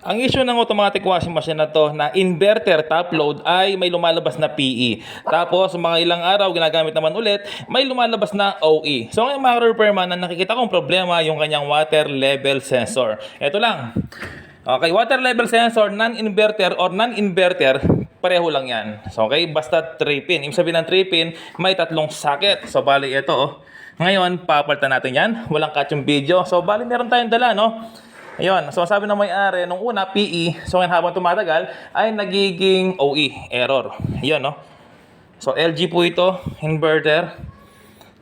Ang issue ng automatic washing machine na to na inverter top load ay may lumalabas na PE. Tapos mga ilang araw ginagamit naman ulit, may lumalabas na OE. So ngayon mga repairman, na nakikita kong problema yung kanyang water level sensor. Ito lang. Okay, water level sensor, non-inverter or non-inverter, pareho lang yan. So okay, basta 3 pin. Ibig sabihin ng 3 pin, may tatlong socket. So bali ito oh. Ngayon, papalitan natin yan. Walang catch yung video. So bali meron tayong dala no. Ayun, so sabi ng may-ari, nung una, PE, so ngayon habang tumatagal, ay nagiging OE, error. Ayun, no? So LG po ito, inverter.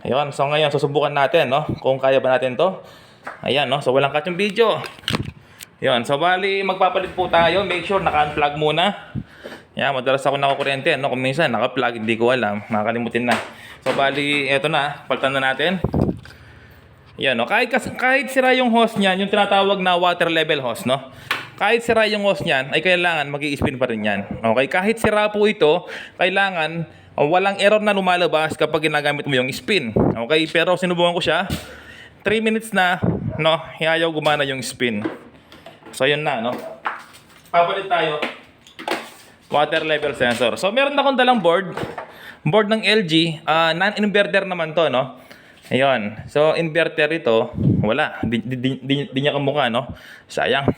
Ayun, so ngayon, susubukan natin, no? Kung kaya ba natin to. Ayan, no? So walang cut yung video. Ayun, so bali, magpapalit po tayo. Make sure, naka-unplug muna. Yan, madalas ako nakakuryente, no? Kung minsan, naka-plug, hindi ko alam. Makakalimutin na. So bali, eto na, palitan na natin. Yan, no? Kahit sira yung hose niyan, yung tinatawag na water level hose, no? Kahit sira yung hose niyan, ay kailangan mag-i-spin pa rin yan. Okay? Kahit sira po ito, kailangan walang error na lumalabas kapag ginagamit mo yung spin. Okay? Pero sinubukan ko siya, 3 minutes na, no? Ayaw gumana yung spin. So, yun na, no? Papalit tayo. Water level sensor. So, meron akong dalang board. Board ng LG. Non-inverter naman to, no? Ayun. So, inverter ito, wala. Di niya kamukha, no? Sayang.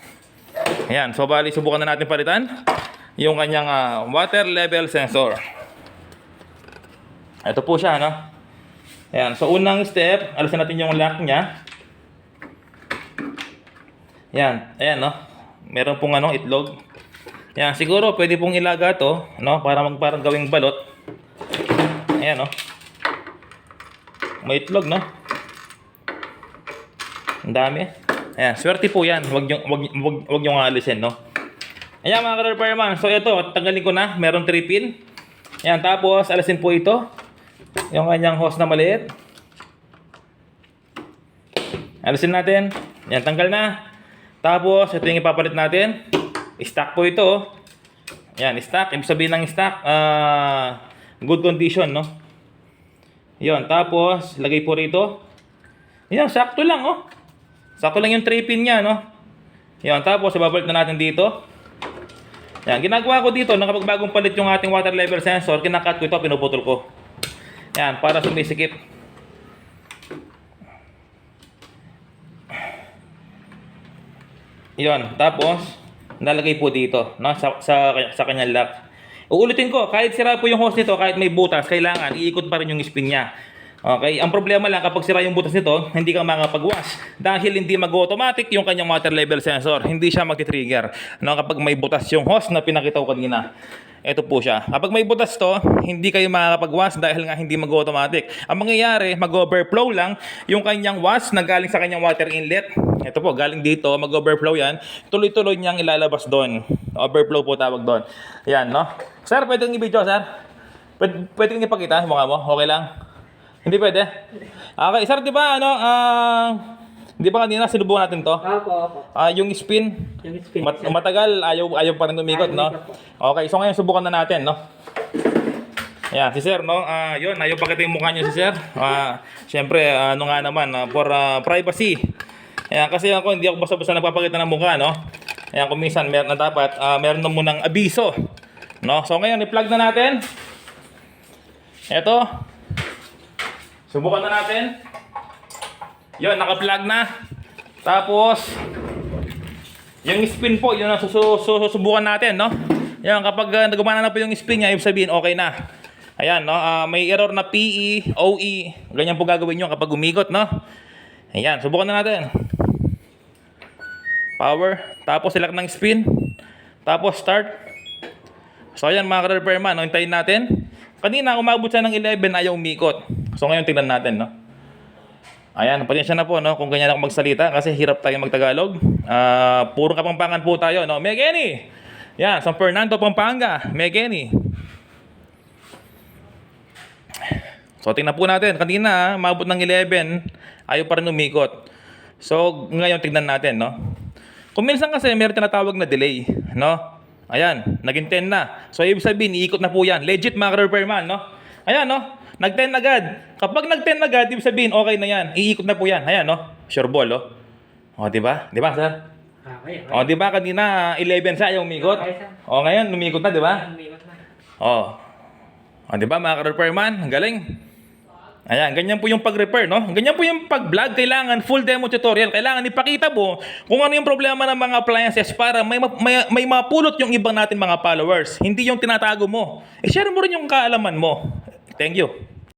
Ayan. So, bali, subukan na natin palitan yung kanyang water level sensor. Ito po siya, no? Ayan. So, unang step, alisin natin yung lock niya. Ayan. Ayan, no? Meron pong itlog. Ayan. Siguro, pwede pong ilaga to, no? Parang gawing balot. Ayan, no? May itlog, no? Ang dami. Ayan, swerte po yan. Wag yung alisin, no? Ayan, mga ka-repairman. So, ito, tanggalin ko na. Meron 3 pin. Ayan, tapos, alisin po ito. Yung kanyang hose na maliit. Alisin natin. Ayan, tanggal na. Tapos, ito yung ipapalit natin. Stock po ito. Ayan, stock. Ibig sabihin ng stock, good condition, no? Yon, tapos lagay po rito. Yan, sakto lang, oh. Sakto lang yung 3 pin niya, no? Yon, tapos ibabalik na natin dito. Yan, ginagawa ko dito, kapag bagong palit yung ating water level sensor, kinakat ko ito, pinuputol ko. Yan, para sumisikip. Yon, tapos nalagay po dito, no? Sa kanyang lock. Uulitin ko, kahit sira po yung hose nito, kahit may butas, kailangan iikot pa rin yung spin niya. Okay? Ang problema lang, kapag sira yung butas nito, hindi ka makapag-wash. Dahil hindi mag-automatic yung kanyang water level sensor. Hindi siya magti-trigger. No? Kapag may butas yung hose na pinakita ko kanina. Ito po siya. Kapag may butas to, hindi kayo makakapag-wash dahil nga hindi mag-automatic. Ang mangyayari, mag-overflow lang yung kanyang wash na galing sa kanyang water inlet. Ito po, galing dito, mag-overflow yan. Tuloy-tuloy niyang ilalabas doon. Overflow po tawag doon. Yan, no? Sir, pwede yung i-video, sir? Pwede yung ipakita, mukha mo? Okay lang? Hindi pwede? Okay, sir, di ba, di ba kanina sinubukan natin to? Opo. Yung spin, matagal, ayaw pa rin umikot, no? Okay, so ngayon subukan na natin, no? Ayan, si sir, no? Yun, ayaw pakita yung mukha niyo si sir. Siyempre, nga naman, for privacy. Ayan, kasi hindi ako basta-basta nagpapakita ng mukha, no? Ayan, kung minsan meron na dapat, meron na munang abiso. No? So ngayon, i-plug na natin. Ito. Subukan na natin. Yun, naka-plug na. Tapos, yung spin po, yun ang susubukan natin, no? Yan, kapag gumana na po yung spin niya, ibig sabihin, okay na. Ayan, no? May error na PE, OE. Ganyan po gagawin nyo kapag umigot, no? Ayan, subukan na natin. Power. Tapos select ng spin. Tapos start. So ayan mga ka-repairman, no? Hintayin natin. Kanina umabot siya ng 11, ayaw umikot. So ngayon tingnan natin, no? Ayan, pasensya na po, no? Kung ganyan ako magsalita kasi hirap tayo magtagalog. Puro Kapampangan po tayo, no? Megeni! Yan, San Fernando, Pampanga. Megeni. So tingnan po natin. Kanina, umabot ng 11, ayaw pa rin umikot. So ngayon tingnan natin, no? Kung minsan kasi meron tinatawag na delay, no? Ayan, naging 10 na. So ibig sabihin, iikot na po yan. Legit mga repairman, no? Ayan, no? Nag-10 agad. Kapag nag-10 agad, ibig sabihin, okay na yan. Iikot na po yan. Ayan, no? Sure ball, oh. O, diba? Diba, sir? Okay. O, di ba kanina 11 sa yung umikot? Okay, sir. O, ngayon umikot na, di ba? Umiikot na. O. O, di ba mga ka-repairman? Ang galing. Ayan, ganyan po yung pag-repair, no? Ganyan po yung pag-vlog. Kailangan full demo tutorial. Kailangan ipakita mo kung ano yung problema ng mga appliances para may mapulot yung ibang natin mga followers. Hindi yung tinatago mo. I-share mo rin yung kaalaman mo. Thank you.